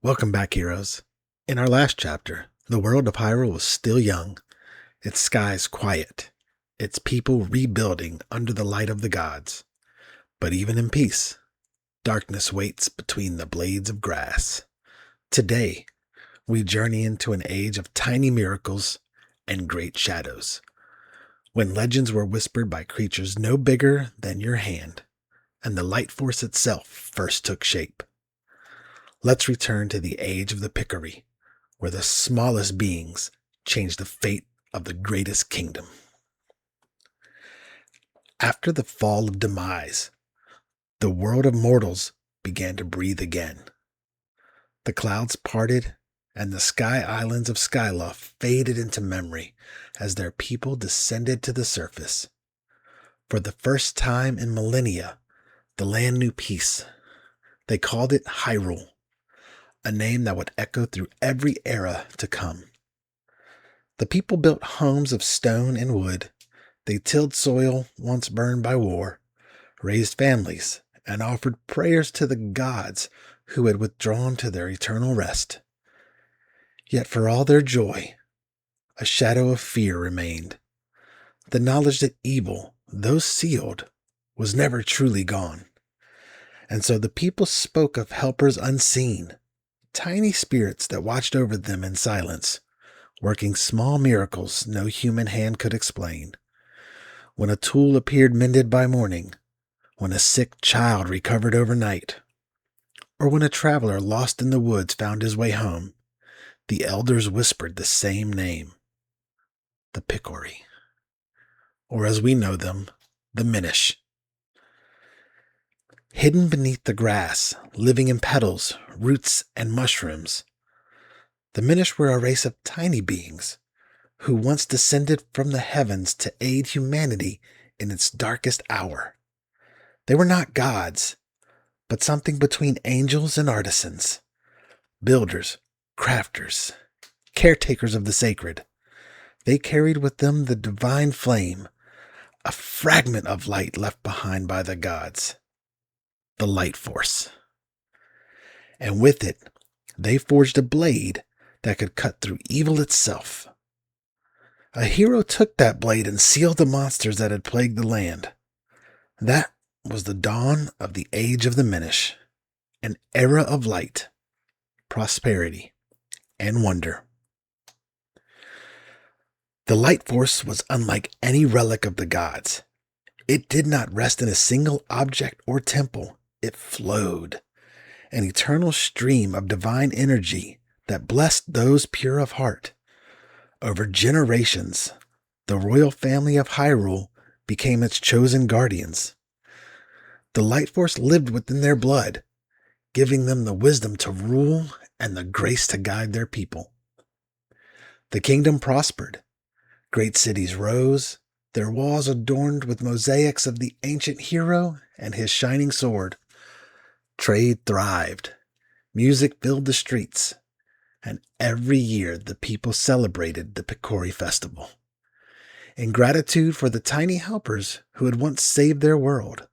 Welcome back, heroes. In our last chapter, the world of Hyrule was still young, its skies quiet, its people rebuilding under the light of the gods. But even in peace, darkness waits between the blades of grass. Today, we journey into an age of tiny miracles and great shadows, when legends were whispered by creatures no bigger than your hand, and the light force itself first took shape. Let's return to the age of the Picori, where the smallest beings changed the fate of the greatest kingdom. After the fall of Demise, the world of mortals began to breathe again. The clouds parted, and the sky islands of Skyla faded into memory as their people descended to the surface. For the first time in millennia, the land knew peace. They called it Hyrule, a name that would echo through every era to come. The people built homes of stone and wood. They tilled soil once burned by war, raised families, and offered prayers to the gods who had withdrawn to their eternal rest. Yet for all their joy, a shadow of fear remained. The knowledge that evil, though sealed, was never truly gone. And so the people spoke of helpers unseen, tiny spirits that watched over them in silence, working small miracles no human hand could explain. When a tool appeared mended by morning, when a sick child recovered overnight, or when a traveler lost in the woods found his way home, the elders whispered the same name, the Picori, or as we know them, the Minish. Hidden beneath the grass, living in petals, roots, and mushrooms, the Minish were a race of tiny beings who once descended from the heavens to aid humanity in its darkest hour. They were not gods, but something between angels and artisans, builders, crafters, caretakers of the sacred. They carried with them the divine flame, a fragment of light left behind by the gods, the light force. And with it, they forged a blade that could cut through evil itself. A hero took that blade and sealed the monsters that had plagued the land. That was the dawn of the age of the Minish, an era of light, prosperity, and wonder. The light force was unlike any relic of the gods. It did not rest in a single object or temple. It flowed, an eternal stream of divine energy that blessed those pure of heart. Over generations, the royal family of Hyrule became its chosen guardians. The light force lived within their blood, giving them the wisdom to rule and the grace to guide their people. The kingdom prospered. Great cities rose, their walls adorned with mosaics of the ancient hero and his shining sword. Trade thrived. Music filled the streets. And every year the people celebrated the Picori festival, in gratitude for the tiny helpers who had once saved their world.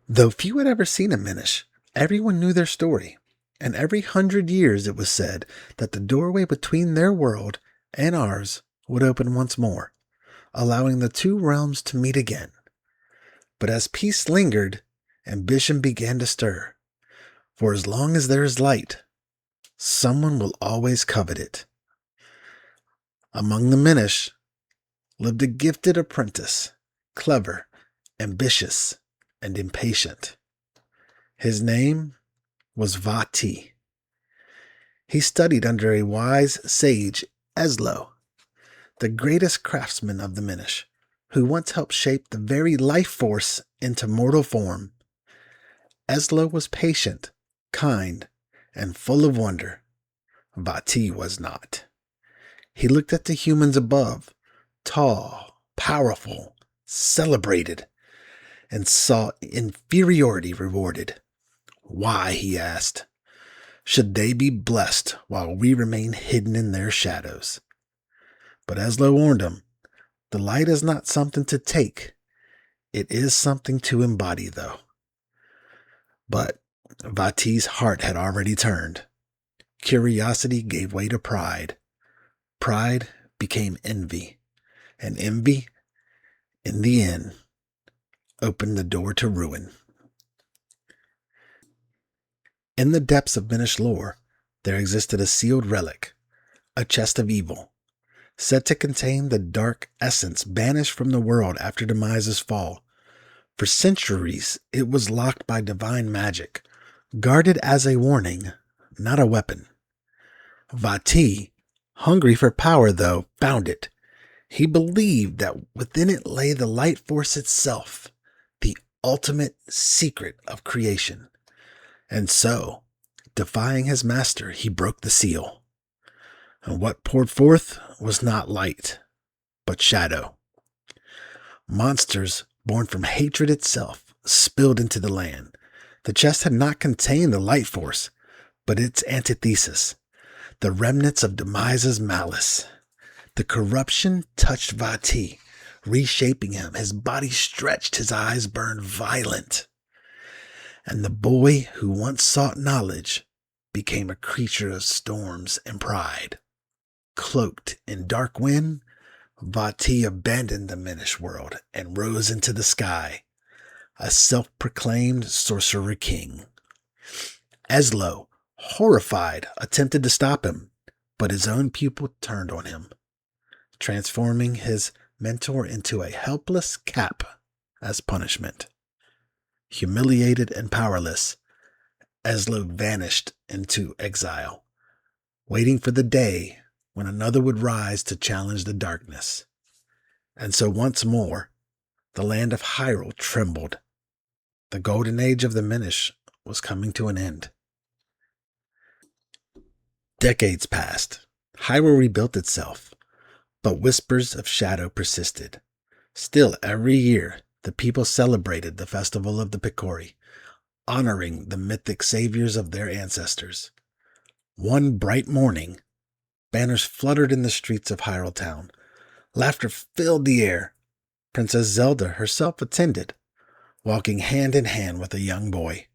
Though few had ever seen a Minish, everyone knew their story, and every 100 years it was said that the doorway between their world and ours would open once more, allowing the two realms to meet again. But as peace lingered, ambition began to stir. For as long as there is light, someone will always covet it. Among the Minish lived a gifted apprentice, clever, ambitious, and impatient. His name was Vaati. He studied under a wise sage, Eslo, the greatest craftsman of the Minish, who once helped shape the very life force into mortal form. Eslo was patient, kind, and full of wonder. Vaati was not. He looked at the humans above, tall, powerful, celebrated, and saw inferiority rewarded. Why, he asked, should they be blessed while we remain hidden in their shadows? But Eslo warned him, the light is not something to take. It is something to embody, though. But Vaati's heart had already turned. Curiosity gave way to pride. Pride became envy. And envy, in the end, opened the door to ruin. In the depths of Minish lore, there existed a sealed relic, a chest of evil, said to contain the dark essence banished from the world after Demise's fall. For centuries, it was locked by divine magic, guarded as a warning, not a weapon. Vaati, hungry for power though, found it. He believed that within it lay the light force itself, the ultimate secret of creation. And so, defying his master, he broke the seal. And what poured forth was not light, but shadow. Monsters born from hatred itself spilled into the land. The chest had not contained the light force, but its antithesis, the remnants of Demise's malice. The corruption touched Vaati, reshaping him. His body stretched, his eyes burned violent. And the boy who once sought knowledge became a creature of storms and pride. Cloaked in dark wind, Vaati abandoned the Minish world and rose into the sky, a self-proclaimed sorcerer king. Eslo, horrified, attempted to stop him, but his own pupil turned on him, transforming his mentor into a helpless cap as punishment. Humiliated and powerless, Eslo vanished into exile, waiting for the day when another would rise to challenge the darkness. And so once more, the land of Hyrule trembled. The golden age of the Minish was coming to an end. Decades passed. Hyrule rebuilt itself, but whispers of shadow persisted. Still, every year, the people celebrated the festival of the Picori, honoring the mythic saviors of their ancestors. One bright morning, banners fluttered in the streets of Hyrule Town. Laughter filled the air. Princess Zelda herself attended, walking hand in hand with a young boy,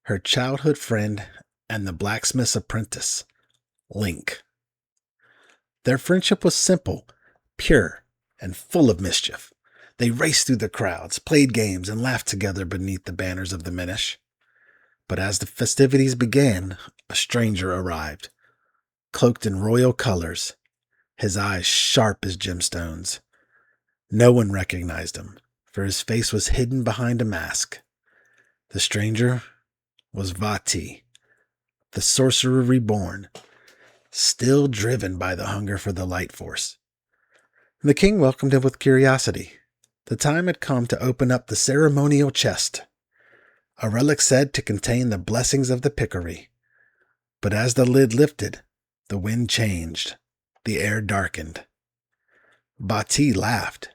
her childhood friend and the blacksmith's apprentice, Link. Their friendship was simple, pure, and full of mischief. They raced through the crowds, played games, and laughed together beneath the banners of the Minish. But as the festivities began, a stranger arrived, cloaked in royal colors, his eyes sharp as gemstones. No one recognized him, for his face was hidden behind a mask. The stranger was Vaati, the sorcerer reborn, still driven by the hunger for the light force. The king welcomed him with curiosity. The time had come to open up the ceremonial chest, a relic said to contain the blessings of the Picori. But as the lid lifted, the wind changed, the air darkened. Vaati laughed.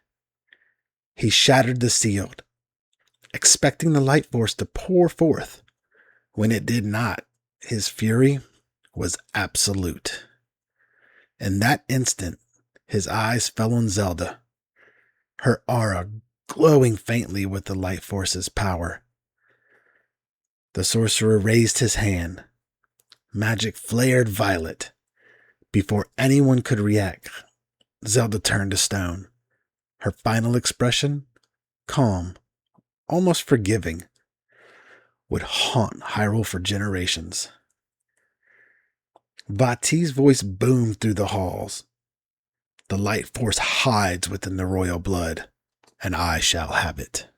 He shattered the seal, expecting the light force to pour forth. When it did not, his fury was absolute. In that instant, his eyes fell on Zelda, her aura glowing faintly with the light force's power. The sorcerer raised his hand. Magic flared violet. Before anyone could react, Zelda turned to stone. Her final expression, calm, almost forgiving, would haunt Hyrule for generations. Vaati's voice boomed through the halls. The light force hides within the royal blood, and I shall have it.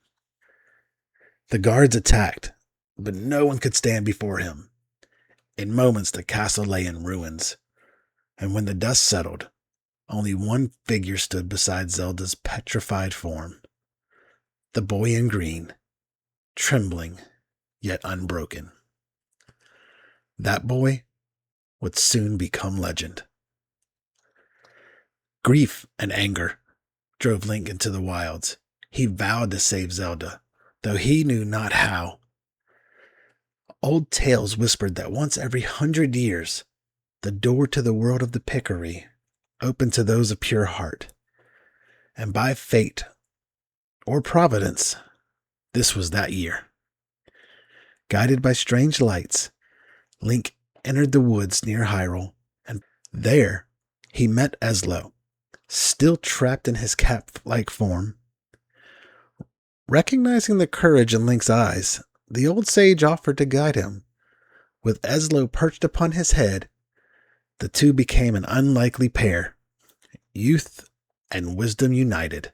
The guards attacked, but no one could stand before him. In moments, the castle lay in ruins, and when the dust settled, only one figure stood beside Zelda's petrified form. The boy in green, trembling, yet unbroken. That boy would soon become legend. Grief and anger drove Link into the wilds. He vowed to save Zelda, though he knew not how. Old tales whispered that once every 100 years, the door to the world of the Picori opened to those of pure heart. And by fate, or providence, this was that year. Guided by strange lights, Link entered the woods near Hyrule, and there he met Eslo, still trapped in his cat-like form. Recognizing the courage in Link's eyes, the old sage offered to guide him. With Eslo perched upon his head, the two became an unlikely pair, youth and wisdom united.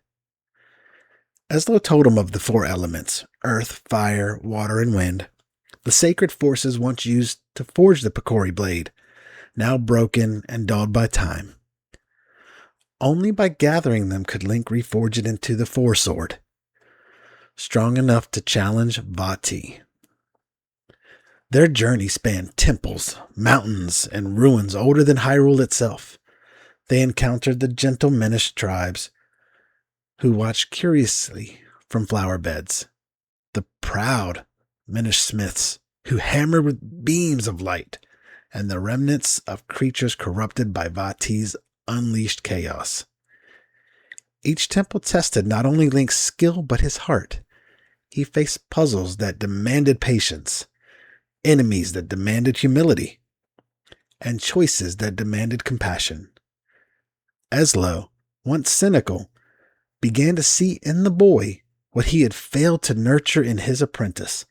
Eslo told him of the four elements, earth, fire, water, and wind, the sacred forces once used to forge the Picori blade, now broken and dulled by time. Only by gathering them could Link reforge it into the Four Sword, strong enough to challenge Vaati. Their journey spanned temples, mountains, and ruins older than Hyrule itself. They encountered the gentle Minish tribes, who watched curiously from flower beds, the proud Minish smiths, who hammered with beams of light, and the remnants of creatures corrupted by Vaati's unleashed chaos. Each temple tested not only Link's skill but his heart. He faced puzzles that demanded patience, enemies that demanded humility, and choices that demanded compassion. Eslo, once cynical, began to see in the boy what he had failed to nurture in his apprentice,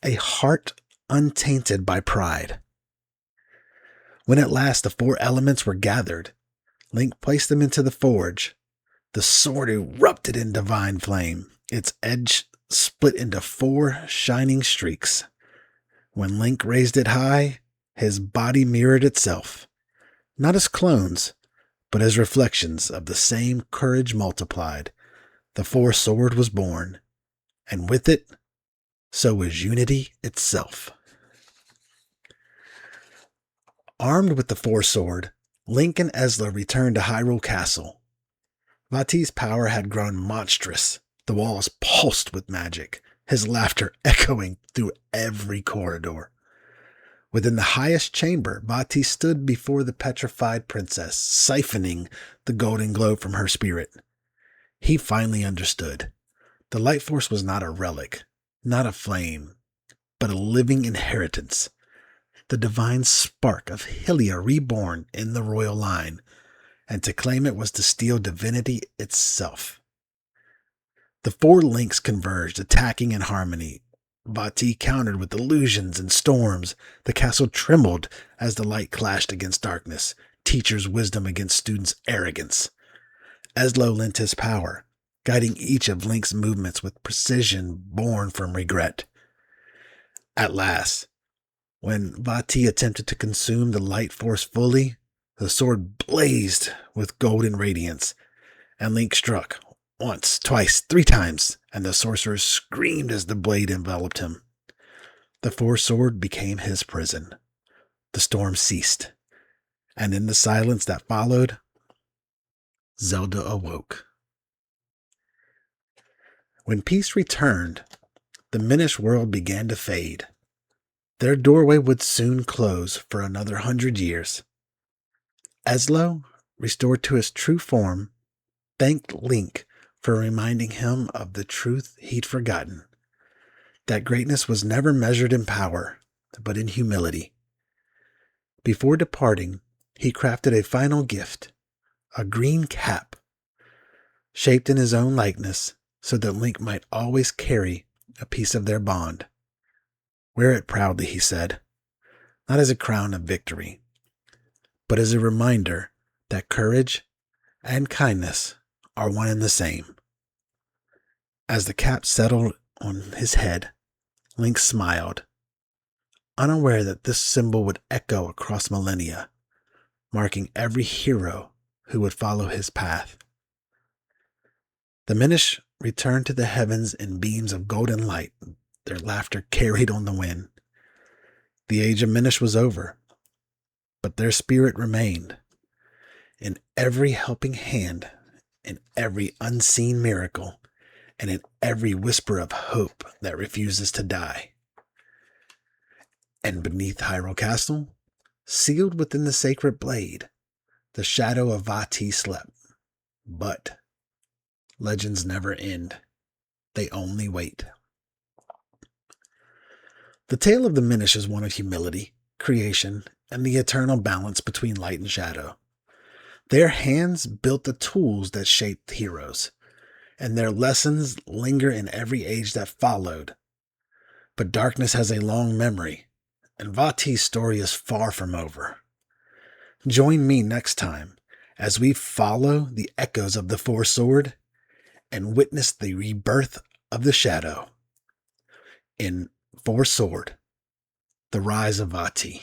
a heart untainted by pride. When at last the four elements were gathered, Link placed them into the forge. The sword erupted in divine flame, its edge split into four shining streaks. When Link raised it high, his body mirrored itself, not as clones, but as reflections of the same courage multiplied. The Four Sword was born, and with it, so was unity itself. Armed with the Four Sword, Link and Eslo returned to Hyrule Castle. Vaati's power had grown monstrous. The walls pulsed with magic, his laughter echoing through every corridor. Within the highest chamber, Vaati stood before the petrified princess, siphoning the golden glow from her spirit. He finally understood. The light force was not a relic, not a flame, but a living inheritance. The divine spark of Hylia reborn in the royal line, and to claim it was to steal divinity itself. The four links converged, attacking in harmony. Vaati countered with illusions and storms. The castle trembled as the light clashed against darkness, teachers' wisdom against students' arrogance. Eslo lent his power, guiding each of Link's movements with precision born from regret. At last, when Vaati attempted to consume the light force fully, the sword blazed with golden radiance, and Link struck once, twice, 3 times, and the sorcerer screamed as the blade enveloped him. The Four Sword became his prison. The storm ceased, and in the silence that followed, Zelda awoke. When peace returned, the Minish world began to fade. Their doorway would soon close for another 100 years. Eslo, restored to his true form, thanked Link for reminding him of the truth he'd forgotten, that greatness was never measured in power, but in humility. Before departing, he crafted a final gift, a green cap, shaped in his own likeness so that Link might always carry a piece of their bond. Wear it proudly, he said, not as a crown of victory, but as a reminder that courage and kindness are one and the same. As the cap settled on his head, Link smiled, unaware that this symbol would echo across millennia, marking every hero who would follow his path. The Minish returned to the heavens in beams of golden light, their laughter carried on the wind. The age of Minish was over, but their spirit remained. In every helping hand, in every unseen miracle, and in every whisper of hope that refuses to die. And beneath Hyrule Castle, sealed within the sacred blade, the shadow of Vaati slept. But legends never end. They only wait. The tale of the Minish is one of humility, creation, and the eternal balance between light and shadow. Their hands built the tools that shaped heroes, and their lessons linger in every age that followed. But darkness has a long memory, and Vaati's story is far from over. Join me next time as we follow the echoes of the Four Sword and witness the rebirth of the shadow in Four Sword, the Rise of Vaati.